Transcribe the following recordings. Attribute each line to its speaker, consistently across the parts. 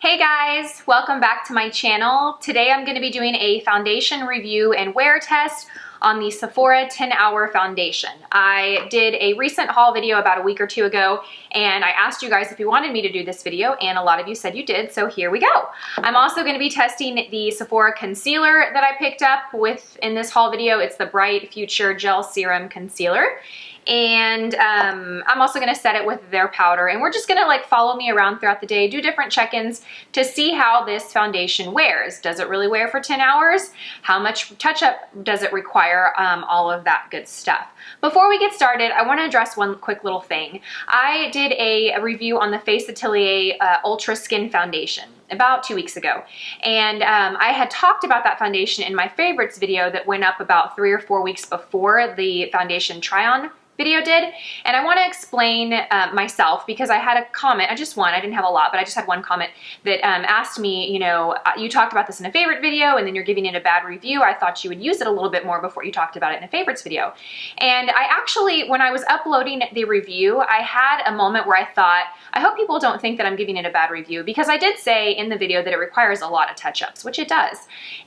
Speaker 1: Hey guys, welcome back to my channel. Today I'm going to be doing a foundation review and wear test on the Sephora 10-hour foundation. I did a recent haul video about a week or two ago, and I asked you guys if you wanted me to do this video, and a lot of you said you did, so here we go. I'm also going to be testing the Sephora concealer that I picked up in this haul video. It's the Bright Future Gel Serum Concealer. And I'm also going to set it with their powder, and we're just going to follow me around throughout the day, do different check-ins to see how this foundation wears. Does it really wear for 10 hours? How much touch-up does it require? All of that good stuff. Before we get started, I want to address one quick little thing. I did a review on the Face Atelier Ultra Skin Foundation about 2 weeks ago, and I had talked about that foundation in my favorites video that went up about 3 or 4 weeks before the foundation try-on video did. And I want to explain myself, because I had a comment, I didn't have a lot, but I just had one comment that asked me, you talked about this in a favorite video and then you're giving it a bad review. I thought you would use it a little bit more before you talked about it in a favorites video. And I actually, when I was uploading the review, I had a moment where I thought, I hope people don't think that I'm giving it a bad review, because I did say in the video that it requires a lot of touch-ups, which it does.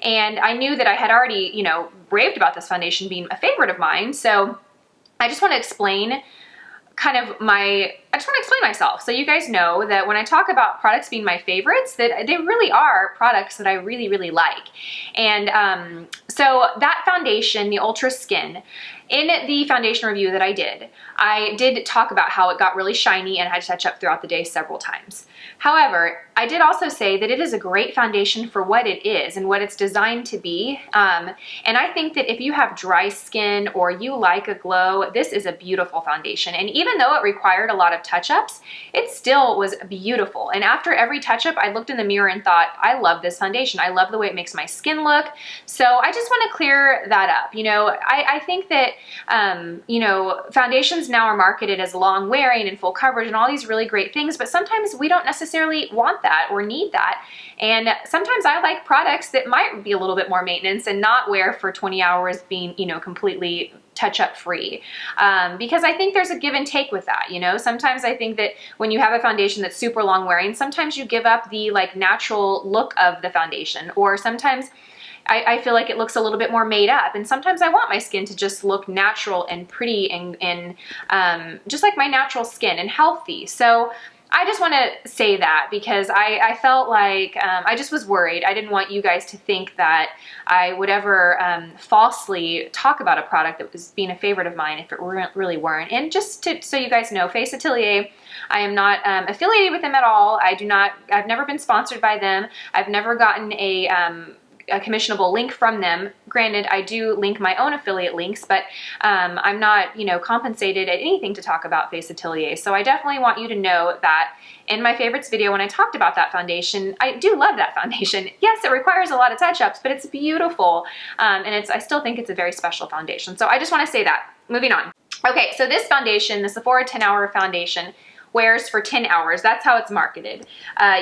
Speaker 1: And I knew that I had already, raved about this foundation being a favorite of mine. So I just want to explain myself, so you guys know that when I talk about products being my favorites, that they really are products that I really, really like. And so that foundation, the Ultra Skin, in the foundation review that I did talk about how it got really shiny and had to touch up throughout the day several times. However, I did also say that it is a great foundation for what it is and what it's designed to be. And I think that if you have dry skin or you like a glow, this is a beautiful foundation. And even though it required a lot of touch-ups, it still was beautiful. And after every touch-up, I looked in the mirror and thought, I love this foundation. I love the way it makes my skin look. So I just want to clear that up. I think that foundations now are marketed as long wearing and full coverage and all these really great things, but sometimes we don't necessarily want that or need that. And sometimes I like products that might be a little bit more maintenance and not wear for 20 hours being, completely touch-up free. Because I think there's a give and take with that, Sometimes I think that when you have a foundation that's super long wearing, sometimes you give up the natural look of the foundation, or sometimes I feel like it looks a little bit more made up, and sometimes I want my skin to just look natural and pretty and just like my natural skin and healthy. So I just want to say that, because I felt like I just was worried. I didn't want you guys to think that I would ever falsely talk about a product that was being a favorite of mine if it really weren't. And just so you guys know, Face Atelier, I am not affiliated with them at all. I've never been sponsored by them. I've never gotten a commissionable link from them. Granted, I do link my own affiliate links, but I'm not, compensated at anything to talk about Face Atelier. So I definitely want you to know that in my favorites video, when I talked about that foundation, I do love that foundation. Yes, it requires a lot of touch-ups, but it's beautiful. And I still think it's a very special foundation. So I just want to say that. Moving on. Okay, so this foundation, the Sephora 10-hour foundation, wears for 10 hours. That's how it's marketed.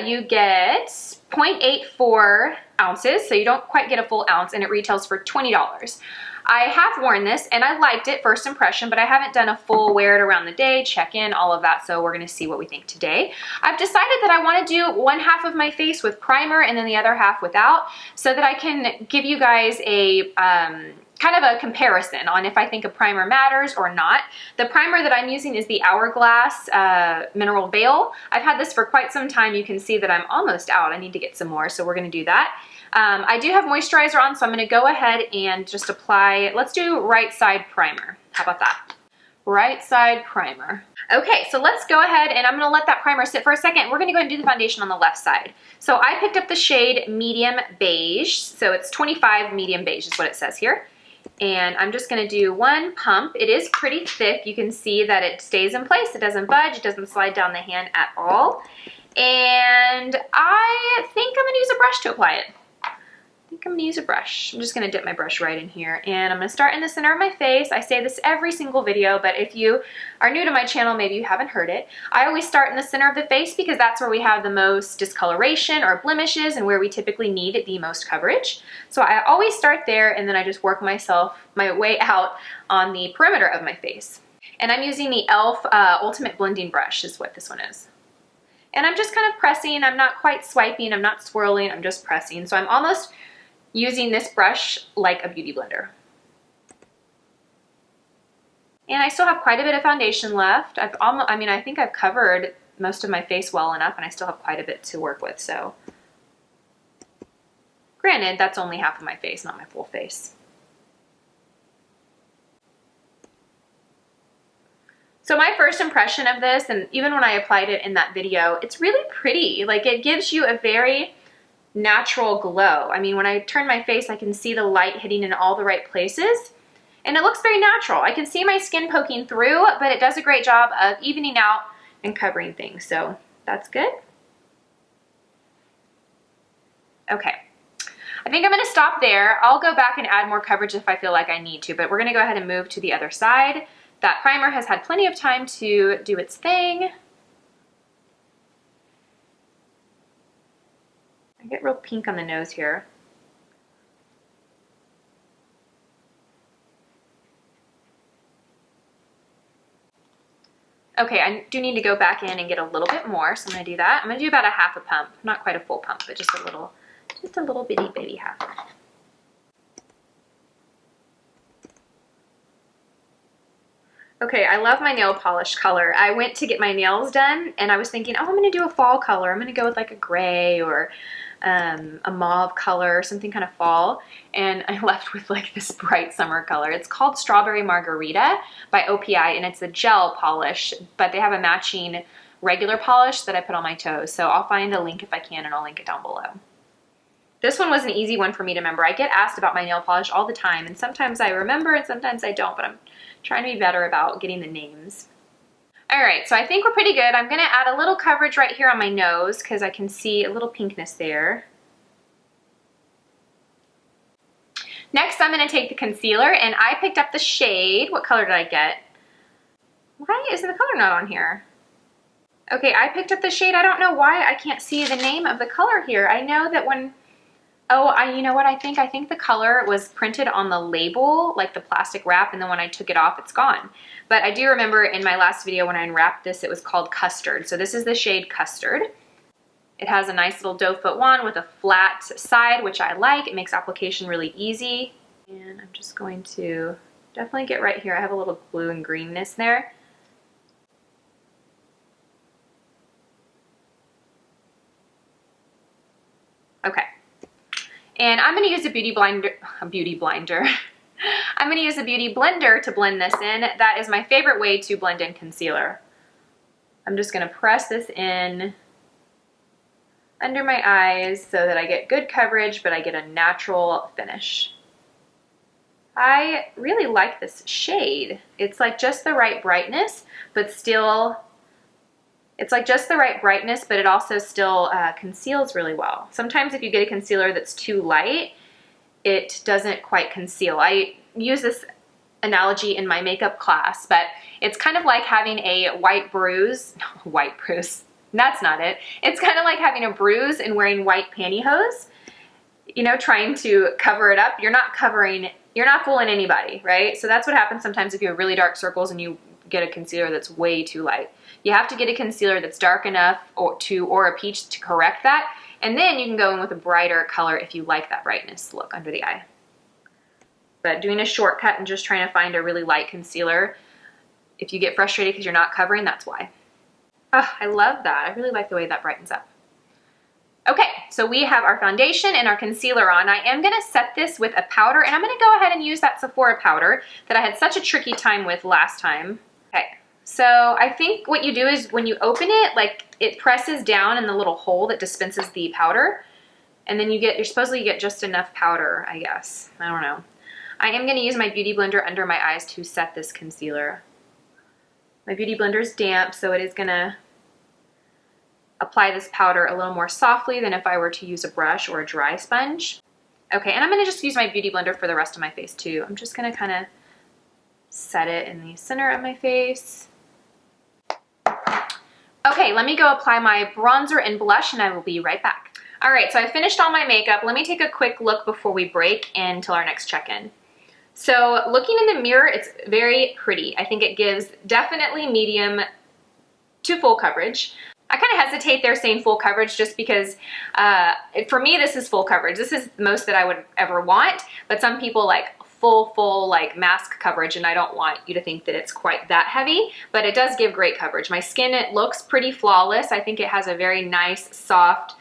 Speaker 1: You get 0.84 ounces, so you don't quite get a full ounce, and it retails for $20. I have worn this and I liked it, first impression, but I haven't done a full wear it around the day, check in, all of that, so we're gonna see what we think today. I've decided that I wanna do one half of my face with primer and then the other half without, so that I can give you guys a kind of a comparison on if I think a primer matters or not. The primer that I'm using is the Hourglass Mineral Veil. I've had this for quite some time. You can see that I'm almost out. I need to get some more, so we're gonna do that. I do have moisturizer on, so I'm gonna go ahead and just apply, let's do right side primer. How about that? Right side primer. Okay, so let's go ahead and I'm gonna let that primer sit for a second. We're gonna go ahead and do the foundation on the left side. So I picked up the shade Medium Beige. So it's 25 Medium Beige is what it says here. And I'm just gonna do one pump. It is pretty thick. You can see that it stays in place. It doesn't budge. It doesn't slide down the hand at all. And I think I'm gonna use a brush to apply it. I'm gonna use a brush. I'm just gonna dip my brush right in here, and I'm gonna start in the center of my face. I say this every single video, but if you are new to my channel, maybe you haven't heard it. I always start in the center of the face because that's where we have the most discoloration or blemishes and where we typically need the most coverage. So I always start there, and then I just work my way out on the perimeter of my face. And I'm using the e.l.f. Ultimate Blending Brush is what this one is. And I'm just kind of pressing. I'm not quite swiping. I'm not swirling. I'm just pressing. So I'm almost using this brush like a beauty blender. And I still have quite a bit of foundation left. I think I've covered most of my face well enough, and I still have quite a bit to work with. So granted, that's only half of my face, not my full face. So my first impression of this, and even when I applied it in that video, it's really pretty. Like, it gives you a very natural glow. I mean, when I turn my face, I can see the light hitting in all the right places, and it looks very natural. I can see my skin poking through, but it does a great job of evening out and covering things, so that's good. Okay, I think I'm gonna stop there. I'll go back and add more coverage if I feel like I need to, but we're gonna go ahead and move to the other side. That primer has had plenty of time to do its thing. I get real pink on the nose here. Okay, I do need to go back in and get a little bit more, so I'm gonna do that. I'm gonna do about a half a pump, not quite a full pump, but just a little bitty baby half. Okay, I love my nail polish color. I went to get my nails done and I was thinking, oh, I'm gonna do a fall color. I'm gonna go with like a gray or a mauve color, something kind of fall. And I left with like this bright summer color. It's called Strawberry Margarita by OPI, and it's a gel polish, but they have a matching regular polish that I put on my toes. So I'll find a link if I can, and I'll link it down below. This one was an easy one for me to remember. I get asked about my nail polish all the time, and sometimes I remember and sometimes I don't, but I'm trying to be better about getting the names. All right, so I think we're pretty good. I'm gonna add a little coverage right here on my nose because I can see a little pinkness there. Next, I'm gonna take the concealer, and I picked up the shade. What color did I get? Why isn't the color not on here? Okay, I picked up the shade. I don't know why I can't see the name of the color here. I know that when, you know what I think? I think the color was printed on the label, like the plastic wrap, and then when I took it off, it's gone. But I do remember in my last video when I unwrapped this, it was called Custard. So this is the shade Custard. It has a nice little doe foot wand with a flat side, which I like. It makes application really easy. And I'm just going to definitely get right here. I have a little blue and greenness there. Okay. And I'm going to use a beauty blender. I'm going to use a beauty blender to blend this in. That is my favorite way to blend in concealer. I'm just going to press this in under my eyes so that I get good coverage, but I get a natural finish. I really like this shade. It's like just the right brightness, but still, it's like just the right brightness, but it also still conceals really well. Sometimes if you get a concealer that's too light, it doesn't quite conceal. I use this analogy in my makeup class, but it's kind of like having a white bruise. That's not it. It's kind of like having a bruise and wearing white pantyhose, you know, trying to cover it up. You're not fooling anybody, right? So that's what happens sometimes if you have really dark circles and you get a concealer that's way too light. You have to get a concealer that's dark enough or a peach to correct that. And then you can go in with a brighter color if you like that brightness look under the eye. But doing a shortcut and just trying to find a really light concealer, if you get frustrated because you're not covering, that's why. Oh, I love that. I really like the way that brightens up. Okay, so we have our foundation and our concealer on. I am gonna set this with a powder, and I'm gonna go ahead and use that Sephora powder that I had such a tricky time with last time. Okay, so I think what you do is when you open it, like it presses down in the little hole that dispenses the powder, and then you're supposedly get just enough powder, I guess. I don't know. I am gonna use my beauty blender under my eyes to set this concealer. My beauty blender is damp, so it is gonna apply this powder a little more softly than if I were to use a brush or a dry sponge. Okay, and I'm gonna just use my beauty blender for the rest of my face too. I'm just gonna kind of set it in the center of my face. Okay, let me go apply my bronzer and blush, and I will be right back. All right, so I finished all my makeup. Let me take a quick look before we break until our next check-in. So looking in the mirror, it's very pretty. I think it gives definitely medium to full coverage. I kind of hesitate there saying full coverage just because for me, this is full coverage. This is the most that I would ever want, but some people like full like mask coverage, and I don't want you to think that it's quite that heavy, but it does give great coverage. My skin, it looks pretty flawless. I think it has a very nice, soft,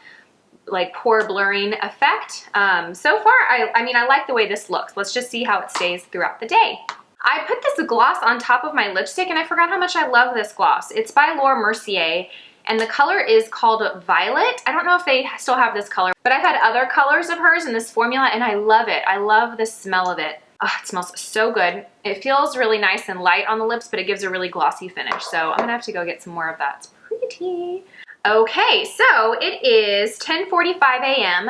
Speaker 1: like pore blurring effect. So far, I mean, I like the way this looks. Let's just see how it stays throughout the day. I put this gloss on top of my lipstick, and I forgot how much I love this gloss. It's by Laura Mercier, and the color is called Violet. I don't know if they still have this color, but I've had other colors of hers in this formula, and I love it. I love the smell of it. Oh, it smells so good. It feels really nice and light on the lips, but it gives a really glossy finish. So I'm gonna have to go get some more of that. It's pretty. Okay, so it is 10:45 a.m.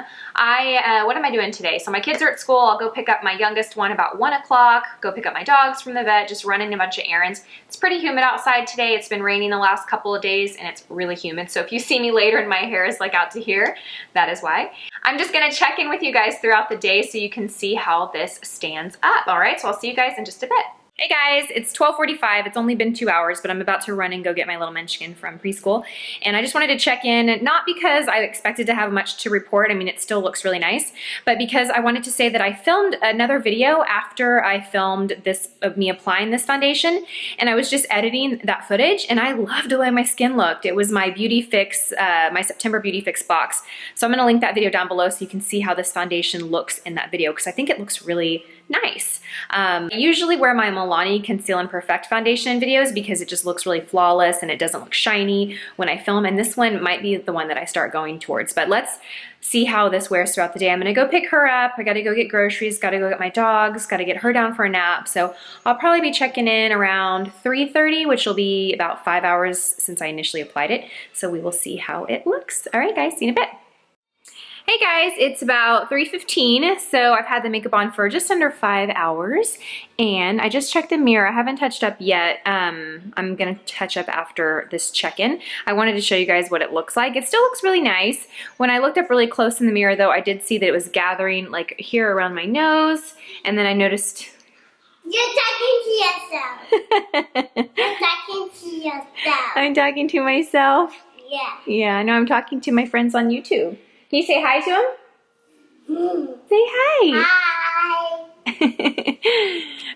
Speaker 1: What am I doing today? So my kids are at school. I'll go pick up my youngest one about 1 o'clock, go pick up my dogs from the vet, just running a bunch of errands. It's pretty humid outside today. It's been raining the last couple of days and it's really humid. So if you see me later and my hair is like out to here, that is why. I'm just gonna check in with you guys throughout the day so you can see how this stands up. All right, so I'll see you guys in just a bit. Hey guys, it's 12:45. It's only been 2 hours, but I'm about to run and go get my little munchkin from preschool. And I just wanted to check in, not because I expected to have much to report. I mean, it still looks really nice, but because I wanted to say that I filmed another video after I filmed this of me applying this foundation, and I was just editing that footage, and I loved the way my skin looked. It was my Beauty Fix, my September Beauty Fix box. So I'm gonna link that video down below so you can see how this foundation looks in that video, because I think it looks really nice. I usually wear my Milani Conceal and Perfect foundation videos because it just looks really flawless and it doesn't look shiny when I film, and this one might be the one that I start going towards. But let's see how this wears throughout the day. I'm gonna go pick her up. I gotta go get groceries, gotta go get my dogs, gotta get her down for a nap. So I'll probably be checking in around 3:30, which will be about 5 hours since I initially applied it. So we will see how it looks. All right guys, see you in a bit. Hey guys, it's about 3:15, so I've had the makeup on for just under 5 hours, and I just checked the mirror. I haven't touched up yet. I'm gonna touch up after this check-in. I wanted to show you guys what it looks like. It still looks really nice. When I looked up really close in the mirror though, I did see that it was gathering like here around my nose, and then I noticed...
Speaker 2: You're talking to yourself. You're talking to yourself.
Speaker 1: I'm talking to myself?
Speaker 2: Yeah.
Speaker 1: Yeah, I know I'm talking to my friends on YouTube. Can you say hi to him? Say hi.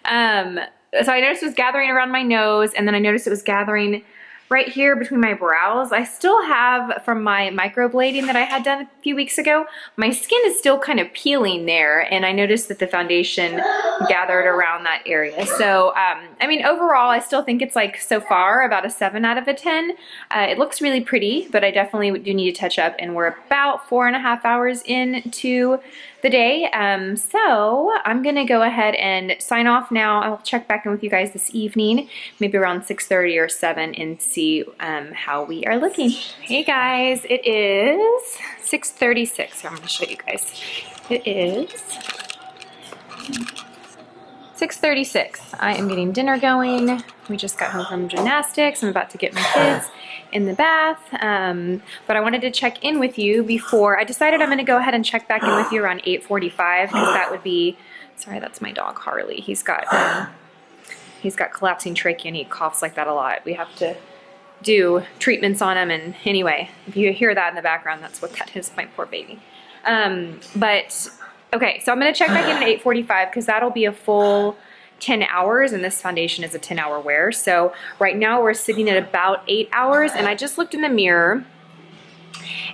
Speaker 2: Hi.
Speaker 1: So I noticed it was gathering around my nose, and then I noticed it was gathering right here between my brows. I still have, from my microblading that I had done a few weeks ago, my skin is still kind of peeling there, and I noticed that the foundation gathered around that area. So, I mean, overall, I still think it's like, so far, about a 7 out of a 10. It looks really pretty, but I definitely do need to touch up, and we're about 4.5 hours into the day. So I'm gonna go ahead and sign off now. I'll check back in with you guys this evening, maybe around 6:30 or 7, and see how we are looking. Hey guys, it is 6:36. I'm gonna show you guys. It is 6:36. I am getting dinner going. We just got home from gymnastics. I'm about to get my kids in the bath, but I wanted to check in with you before. I decided I'm going to go ahead and check back in with you around 8:45, because that would be, sorry, that's my dog Harley. He's got collapsing trachea and he coughs like that a lot. We have to do treatments on him, and anyway, if you hear that in the background, that's what that is, my poor baby. But okay, so I'm going to check back in at 8:45 because that'll be a full 10 hours, and this foundation is a 10-hour wear. So right now we're sitting at about 8 hours, and I just looked in the mirror,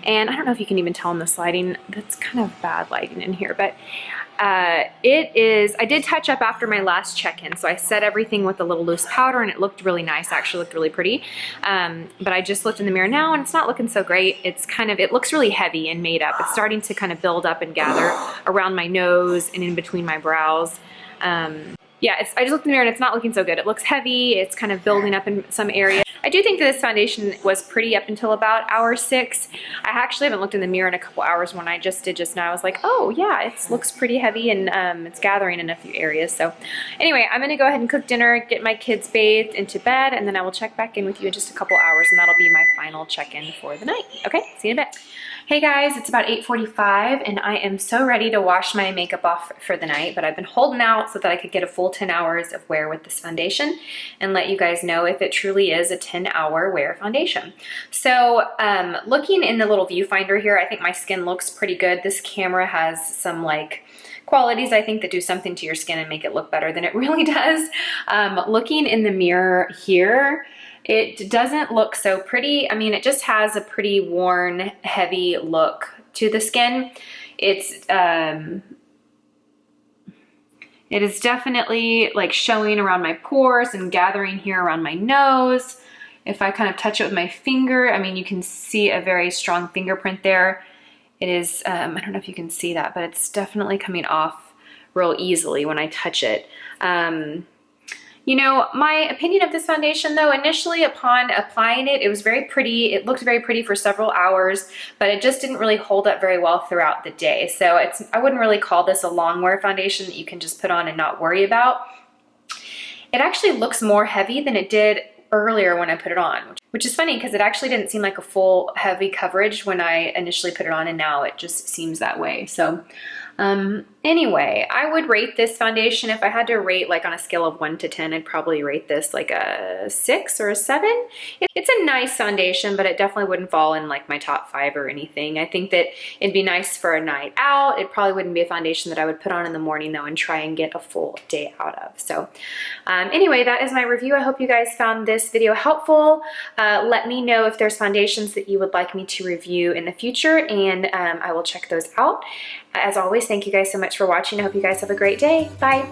Speaker 1: and I don't know if you can even tell in the lighting. That's kind of bad lighting in here, but I did touch up after my last check-in, so I set everything with a little loose powder, and it looked really nice, actually looked really pretty. But I just looked in the mirror now, and it's not looking so great. It looks really heavy and made up. It's starting to kind of build up and gather around my nose and in between my brows. Yeah, I just looked in the mirror and it's not looking so good. It looks heavy, it's kind of building up in some areas. I do think that this foundation was pretty up until about hour 6. I actually haven't looked in the mirror in a couple hours. When I just did just now, I was like, oh yeah, it looks pretty heavy, and it's gathering in a few areas. So anyway, I'm gonna go ahead and cook dinner, get my kids bathed into bed, and then I will check back in with you in just a couple hours, and that'll be my final check-in for the night. Okay, see you in a bit. Hey guys, it's about 8:45 and I am so ready to wash my makeup off for the night, but I've been holding out so that I could get a full 10 hours of wear with this foundation and let you guys know if it truly is a 10-hour wear foundation. So looking in the little viewfinder here, I think my skin looks pretty good. This camera has some like qualities I think that do something to your skin and make it look better than it really does. Looking in the mirror here, it doesn't look so pretty. I mean, it just has a pretty worn, heavy look to the skin. It is definitely like showing around my pores and gathering here around my nose. If I kind of touch it with my finger, I mean, you can see a very strong fingerprint there. It is, I don't know if you can see that, but it's definitely coming off real easily when I touch it. You know, my opinion of this foundation though, initially upon applying it, it was very pretty. It looked very pretty for several hours, but it just didn't really hold up very well throughout the day. So I wouldn't really call this a long wear foundation that you can just put on and not worry about. It actually looks more heavy than it did earlier when I put it on, which is funny because it actually didn't seem like a full heavy coverage when I initially put it on, and now it just seems that way. So anyway, I would rate this foundation, if I had to rate like on a scale of 1 to 10, I'd probably rate this like a 6 or a 7. It's a nice foundation, but it definitely wouldn't fall in like my top 5 or anything. I think that it'd be nice for a night out. It probably wouldn't be a foundation that I would put on in the morning though and try and get a full day out of. So anyway, that is my review. I hope you guys found this video helpful. Let me know if there's foundations that you would like me to review in the future, and I will check those out. As always, thank you guys so much for watching. I hope you guys have a great day. Bye.